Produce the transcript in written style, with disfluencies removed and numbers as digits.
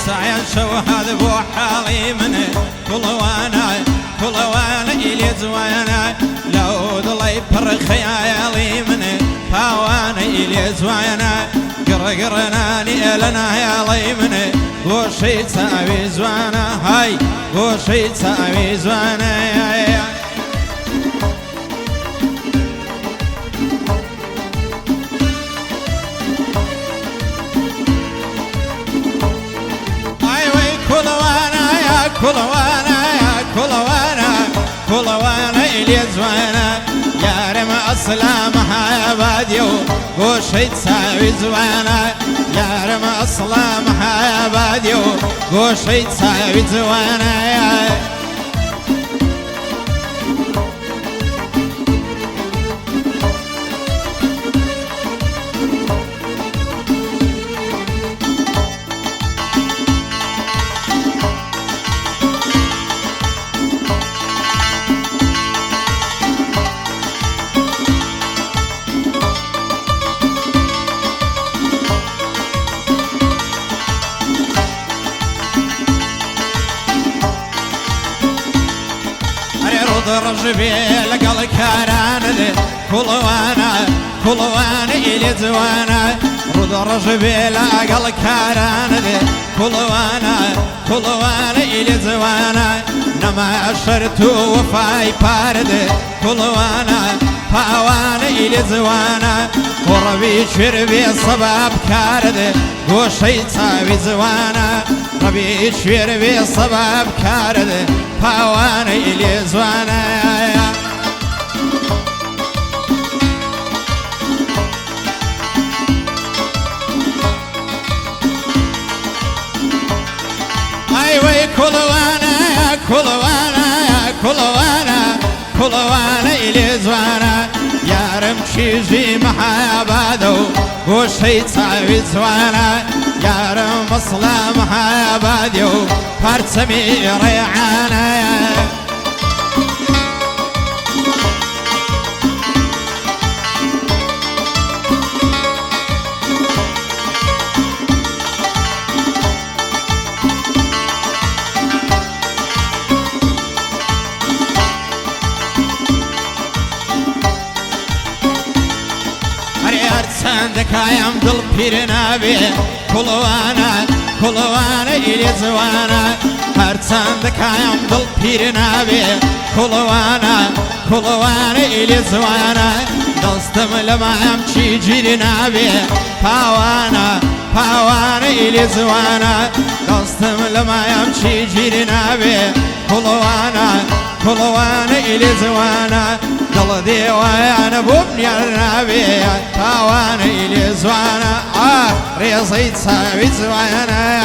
سعيد شو هذا بو حالي منه كل وانا إلي زوانا لو ضلي بر خيالي منه فوانا إلي زوانا قرقرناني إلنا يا لي منه وشي تساوي زوانا هاي وشي تساوي زوانا كل وانا إلي زوانا يا رم أسلامها يا باديو وشي تساوي زوانا يا رم أسلامها يا باديو وشي تساوي زوانا يا رجبي لقى الكاران كل وانا إلي زوانا رد رجبي لقى الكاران كل وانا إلي زوانا نما أشرت وفاي بارد كل وانا إلي زوانا وربي شربي صباب كارد وشي تساوي زوانا ربي شربي صباب كارد فوانا إلي زوانا أيوة كل وانا إلي زوانا يا رمشي زي محابادو وشي تساوي زوانا يا رم أصلا محابادو فارسمي ريعانا عندك يا مدل بيرنا بي كل وانا إلي زوانا هرت عندك يا مدل بيرنا بي كل وانا إلي زوانا دستم لما يمشي جيرنا بي فوانا إلي زوانا دستم لما يمشي جيرنا بي كل وانا إلي زوانا دل ديوانا بوبني النبي فوانا إلي زوانا ريصي تساوي زوانا